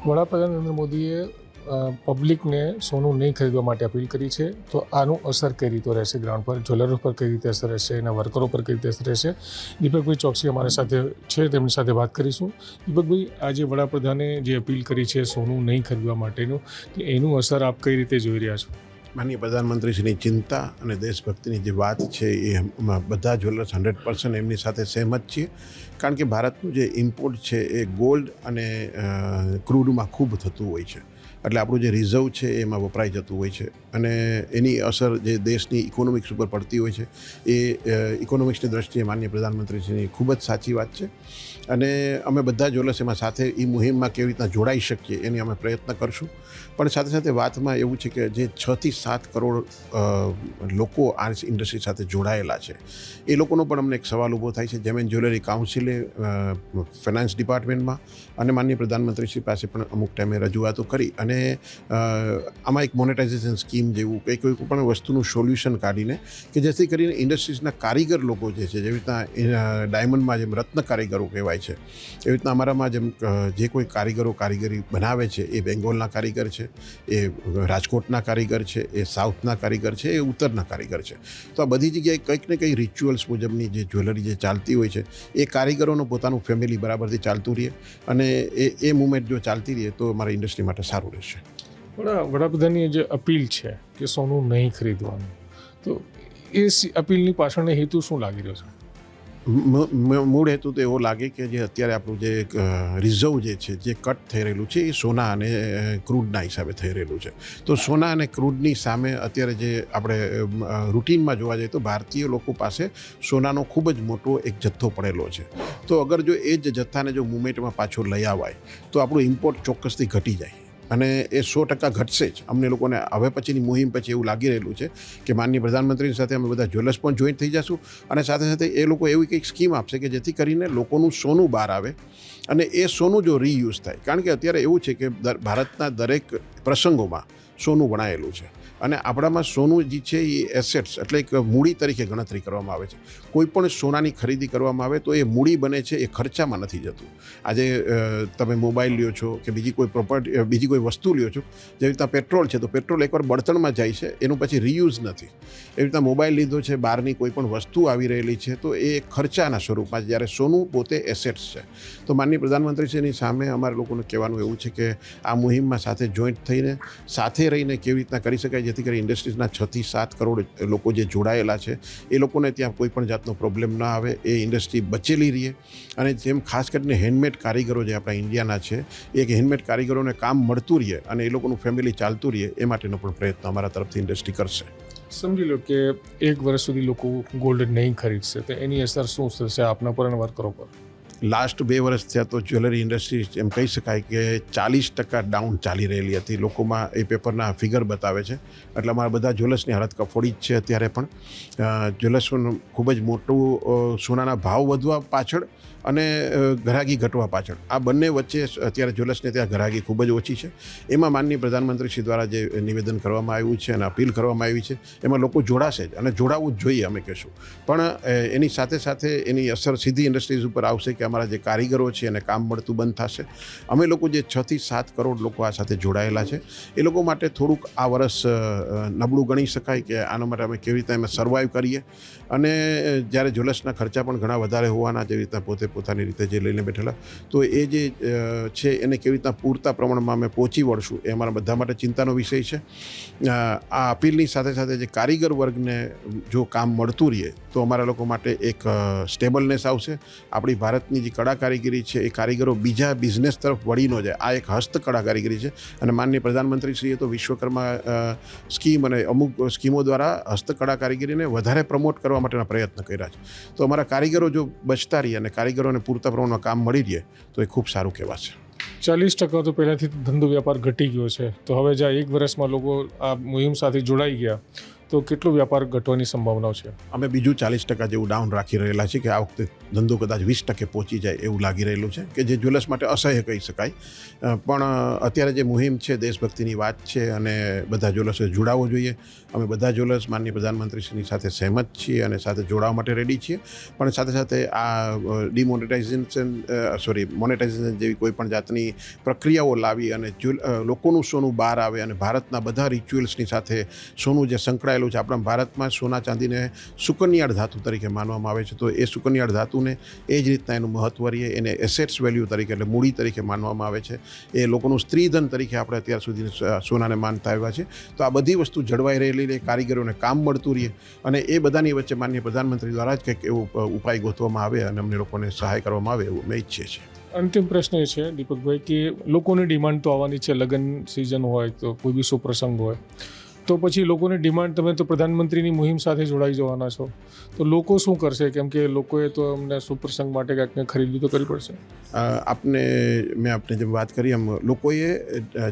વડાપ્રધાન નરેન્દ્ર મોદીએ પબ્લિકને સોનું નહીં ખરીદવા માટે અપીલ કરી છે. તો આનું અસર કઈ રીતે રહેશે ગ્રાઉન્ડ પર, જ્વેલરો પર કઈ રીતે અસર રહેશે, એના વર્કરો પર કઈ રીતે અસર રહેશે? દીપકભાઈ ચોકસી અમારી સાથે છે, તેમની સાથે વાત કરીશું. દીપકભાઈ, આજે વડાપ્રધાને જે અપીલ કરી છે સોનું નહીં ખરીદવા માટેનું, એનું અસર આપ કઈ રીતે જોઈ રહ્યા છો? માનનીય પ્રધાનમંત્રીશ્રીની ચિંતા અને દેશભક્તિની જે વાત છે એ બધા જ્વેલર્સ 100% એમની સાથે સહેમત છીએ. કારણ કે ભારતનું જે ઇમ્પોર્ટ છે એ ગોલ્ડ અને ક્રૂડમાં ખૂબ થતું હોય છે. એટલે આપણું જે રિઝર્વ છે એમાં વપરાઈ જતું હોય છે અને એની અસર જે દેશની ઇકોનોમિક્સ ઉપર પડતી હોય છે એ ઇકોનોમિક્સની દ્રષ્ટિએ માનનીય પ્રધાનમંત્રીશ્રીની ખૂબ જ સાચી વાત છે. અને અમે બધા જ્વેલર્સ એમાં સાથે એ મુહિમમાં કેવી રીતના જોડાઈ શકીએ એની અમે પ્રયત્ન કરશું. પણ સાથે સાથે વાતમાં એવું છે કે જે 6 થી 7 કરોડ લોકો આ ઇન્ડસ્ટ્રી સાથે જોડાયેલા છે એ લોકોનો પણ અમને એક સવાલ ઊભો થાય છે. જેમ જ્વેલરી કાઉન્સિલે ફાઇનાન્સ ડિપાર્ટમેન્ટમાં અને માનનીય પ્રધાનમંત્રીશ્રી પાસે પણ અમુક ટાઈમે રજૂઆતો કરી અને આમાં એક મોનેટાઇઝેશન સ્કીમ જેવું કોઈ પણ વસ્તુનું સોલ્યુશન કાઢીને કે જેથી કરીને ઇન્ડસ્ટ્રીઝના કારીગર લોકો જે છે, જેવી રીતના ડાયમંડમાં જેમ રત્ન કારીગરો કહેવાય છે, એવી રીતના અમારામાં જેમ જે કોઈ કારીગરી બનાવે છે એ બેંગોલના કારીગર છે, એ રાજકોટના કારીગર છે, એ સાઉથના કારીગર છે, એ ઉત્તરના કારીગર છે. તો આ બધી જગ્યાએ કંઈક ને કંઈ રિચ્યુઅલ્સ મુજબની જે જ્વેલરી જે ચાલતી હોય છે એ કારીગરોનું પોતાનું ફેમિલી બરાબરથી ચાલતું રહે અને એ મુવમેન્ટ જો ચાલતી રહે તો અમારા ઇન્ડસ્ટ્રી માટે સારું રહેશે. વડાપ્રધાનની જે અપીલ છે કે સોનું નહીં ખરીદવાનું, તો એ અપીલની પાછળનો હેતુ શું લાગી રહ્યો છે? મૂળ હેતુ તો એવો લાગે કે જે અત્યારે આપણું જે રિઝર્વ જે છે જે કટ થઈ રહેલું છે એ સોના અને ક્રૂડના હિસાબે થઈ રહેલું છે. તો સોના અને ક્રૂડની સામે અત્યારે જે આપણે રૂટીનમાં જોવા જઈએ તો ભારતીય લોકો પાસે સોનાનો ખૂબ જ મોટો એક જથ્થો પડેલો છે. તો અગર જો એ જ જથ્થાને જો મુવમેન્ટમાં પાછો લઈ આવાય તો આપણું ઇમ્પોર્ટ ચોક્કસથી ઘટી જાય અને એ 100% ઘટશે જ. અમને લોકોને હવે પછીની મુહિમ પછી એવું લાગી રહેલું છે કે માનનીય પ્રધાનમંત્રીની સાથે અમે બધા જ્વેલર્સ પણ જોઈન્ટ થઈ જશું અને સાથે સાથે એ લોકો એવી કંઈક સ્કીમ આપશે કે જેથી કરીને લોકોનું સોનું બહાર આવે અને એ સોનું જો રીયુઝ થાય. કારણ કે અત્યારે એવું છે કે ભારતના દરેક પ્રસંગોમાં સોનું વણાયેલું છે અને આપણામાં સોનું જે છે એ એસેટ્સ એટલે એક મૂડી તરીકે ગણતરી કરવામાં આવે છે. કોઈ પણ સોનાની ખરીદી કરવામાં આવે તો એ મૂડી બને છે, એ ખર્ચામાં નથી જતું. આજે તમે મોબાઈલ લ્યો છો કે બીજી કોઈ પ્રોપર્ટી, બીજી કોઈ વસ્તુ લ્યો છો, જેવી રીતના પેટ્રોલ છે તો પેટ્રોલ એકવાર બળતણમાં જાય છે, એનું પછી રીયુઝ નથી. એવી રીતના મોબાઈલ લીધો છે, બહારની કોઈ પણ વસ્તુ આવી રહેલી છે તો એ ખર્ચાના સ્વરૂપમાં છે, જ્યારે સોનું પોતે એસેટ્સ છે. તો માનનીય પ્રધાનમંત્રીશ્રીની સામે અમારા લોકોને કહેવાનું એવું છે કે આ મુહિમમાં સાથે જોઈન્ટ થઈને સાથે રહીને કેવી રીતના કરી શકાય જેથી કરી ઇન્ડસ્ટ્રીઝના 6 થી 7 કરોડ લોકો જે જોડાયેલા છે એ લોકોને ત્યાં કોઈ પણ જાતનો પ્રોબ્લેમ ના આવે, એ ઇન્ડસ્ટ્રી બચેલી રહે. અને જેમ ખાસ કરીને હેન્ડમેડ કારીગરો જે આપણા ઇન્ડિયાના છે એ હેન્ડમેડ કારીગરોને કામ મળતું રહે અને એ લોકોનું ફેમિલી ચાલતું રહે એ માટેનો પણ પ્રયત્ન અમારા તરફથી ઇન્ડસ્ટ્રી કરશે. સમજી લો કે 1 વર્ષ સુધી લોકો ગોલ્ડ નહીં ખરીદશે તો એની અસર શું થશે આપના પર અને વર્કરો પર? લાસ્ટ 2 વર્ષ થયા તો જ્વેલરી ઇન્ડસ્ટ્રી એમ કહી શકાય કે 40% ડાઉન ચાલી રહેલી હતી. લોકોમાં એ પેપરના ફિગર બતાવે છે. એટલે અમારા બધા જ્વેલર્સની હાલત કફોડી જ છે અત્યારે પણ. જ્વેલર્સનું ખૂબ જ મોટું સોનાના ભાવ વધવા પાછળ અને ગ્રાહકી ઘટવા પાછળ આ બંને વચ્ચે અત્યારે જ્વેલર્સને ત્યાં ગ્રાહકી ખૂબ જ ઓછી છે. એમાં માનનીય પ્રધાનમંત્રીશ્રી દ્વારા જે નિવેદન કરવામાં આવ્યું છે અને અપીલ કરવામાં આવી છે એમાં લોકો જોડાશે જ અને જોડાવવું જ જોઈએ અમે કહેશું. પણ એની સાથે સાથે એની અસર સીધી ઇન્ડસ્ટ્રીઝ ઉપર આવશે કે અમારા જે કારીગરો છે એને કામ મળતું બંધ થશે. અમે લોકો જે 6 થી 7 કરોડ લોકો આ સાથે જોડાયેલા છે એ લોકો માટે થોડુંક આ વર્ષ નબળું ગણી શકાય કે આના માટે અમે કેવી રીતે અમે સર્વાઈવ કરીએ. અને જ્યારે જ્વેલર્સના ખર્ચા પણ ઘણા વધારે હોવાના, જેવી રીતના પોતાની રીતે જે લઈને બેઠેલા, તો એ જે છે એને કેવી રીતના પૂરતા પ્રમાણમાં અમે પહોંચી વળશું એ અમારા બધા માટે ચિંતાનો વિષય છે. આ અપીલની સાથે સાથે જે કારીગર વર્ગને જો કામ મળતું રહે તો અમારા લોકો માટે એક સ્ટેબલનેસ આવશે. આપણી ભારતની જે કળા કારીગરી છે એ કારીગરો બીજા બિઝનેસ તરફ વળી ન જાય. આ એક હસ્તકળા કારીગરી છે અને માનનીય પ્રધાનમંત્રીશ્રીએ તો વિશ્વકર્મા સ્કીમ અને અમુક સ્કીમો દ્વારા હસ્તકળા કારીગરીને વધારે પ્રમોટ કરવા માટેના પ્રયત્ન કર્યા છે. તો અમારા કારીગરો જો બચતા રહીએ અને કારીગરોને પૂરતા પ્રમાણમાં કામ મળી રહે તો એ ખૂબ સારું કહેવાશે. 40% તો પહેલાંથી ધંધો વ્યાપાર ઘટી ગયો છે, તો હવે જ્યાં 1 વર્ષમાં લોકો આ મુહિમ સાથે જોડાઈ ગયા તો કેટલો વ્યાપાર ઘટવાની સંભાવનાઓ છે? અમે બીજું 40% જેવું ડાઉન રાખી રહેલા છીએ કે આ વખતે ધંધો કદાચ 20% પહોંચી જાય એવું લાગી રહેલું છે, કે જે જ્વેલર્સ માટે અસહ્ય કહી શકાય. પણ અત્યારે જે મુહિમ છે, દેશભક્તિની વાત છે અને બધા જ્વેલર્સે જોડાવવો જોઈએ. અમે બધા જ્વેલર્સ માનનીય પ્રધાનમંત્રીશ્રીની સાથે સહેમત છીએ અને સાથે જોડાવા માટે રેડી છીએ. પણ સાથે સાથે આ મોનેટાઇઝેશન જેવી કોઈ પણ જાતની પ્રક્રિયાઓ લાવી અને લોકોનું સોનું બહાર આવે અને ભારતના બધા રિચ્યુઅલ્સની સાથે સોનું જે સંકળાયેલું છે. આપણા ભારતમાં સોના ચાંદીને સુકન્યાળ ધાતુ તરીકે માનવામાં આવે છે, તો એ સુકન્યાળ ધાતુને એ જ રીતના એનું મહત્વ રહીએ, એને એસેટ્સ વેલ્યુ તરીકે એટલે મૂડી તરીકે માનવામાં આવે છે. એ લોકોનું સ્ત્રીધન તરીકે આપણે અત્યાર સુધી સોનાને માનતા આવ્યા છે. તો આ બધી વસ્તુ જળવાઈ રહેલી, કારીગરોને કામ મળતું રહીએ અને એ બધાની વચ્ચે માનનીય પ્રધાનમંત્રી દ્વારા જ કંઈક એવો ઉપાય ગોતવામાં આવે અને અમને લોકોને સહાય કરવામાં આવે એવું અમે ઈચ્છીએ છીએ. અંતિમ પ્રશ્ન એ છે દીપકભાઈ કે લોકોની ડિમાન્ડ તો આવવાની છે, લગ્ન સિઝન હોય તો કોઈ બી શુભ પ્રસંગ હોય તો પછી લોકોની ડિમાન્ડ, તમે તો પ્રધાનમંત્રીની મુહિમ સાથે જોડાઈ જવાના છો, તો લોકો શું કરશે? કેમ કે લોકોએ તો અમને શુભ પ્રસંગ માટે કાંઈક ખરીદી તો કરવી પડશે. મેં આપને જેમ વાત કરી એમ લોકોએ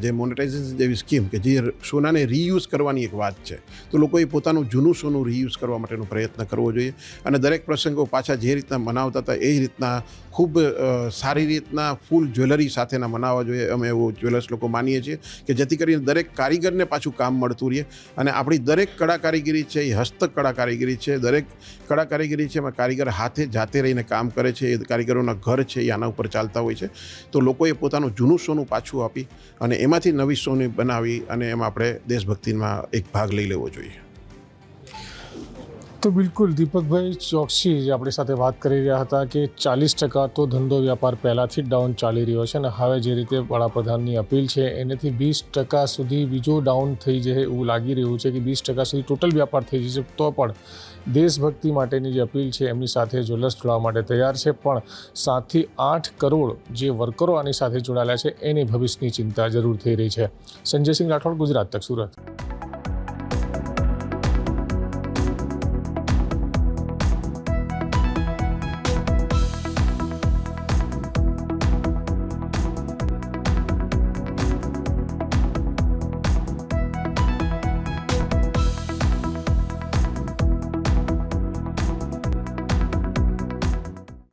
જે મોનેટાઇઝેશન જેવી સ્કીમ કે જે સોનાને રીયુઝ કરવાની એક વાત છે, તો લોકોએ પોતાનું જૂનું સોનું રીયુઝ કરવા માટેનો પ્રયત્ન કરવો જોઈએ અને દરેક પ્રસંગો પાછા જે રીતના મનાવતા હતા એ જ રીતના ખૂબ સારી રીતના ફૂલ જ્વેલરી સાથેના મનાવવા જોઈએ. અમે એવું જ્વેલર્સ લોકો માનીએ છીએ કે જેથી કરીને દરેક કારીગરને પાછું કામ મળતું રહે અને આપણી દરેક કળા કારીગરી છે એ હસ્તક કળા કારીગરી છે. દરેક કળા કારીગરી છે એમાં કારીગર હાથે જાતે રહીને કામ કરે છે. એ કારીગરોના ઘર છે એ આના ઉપર ચાલતા હોય છે. તો લોકોએ પોતાનું જૂનું સોનું પાછું આપી અને એમાંથી નવી સોનું બનાવી અને એમાં આપણે દેશભક્તિમાં એક ભાગ લઈ લેવો જોઈએ. તો બિલકુલ દીપકભાઈ ચોકસી જે આપણી સાથે વાત કરી રહ્યા હતા કે 40% તો ધંધો વ્યાપાર પહેલાંથી જ ડાઉન ચાલી રહ્યો છે અને હવે જે રીતે વડાપ્રધાનની અપીલ છે એનાથી 20% સુધી બીજો ડાઉન થઈ જાય એવું લાગી રહ્યું છે કે 20% સુધી ટોટલ વ્યાપાર થઈ જશે. તો પણ દેશભક્તિ માટેની જે અપીલ છે એમની સાથે જ્વેલર્સ જોડવા માટે તૈયાર છે, પણ 7 થી 8 કરોડ જે વર્કરો આની સાથે જોડાયેલા છે એની ભવિષ્યની ચિંતા જરૂર થઈ રહી છે. સંજયસિંહ રાઠોડ, ગુજરાત તક, સુરત.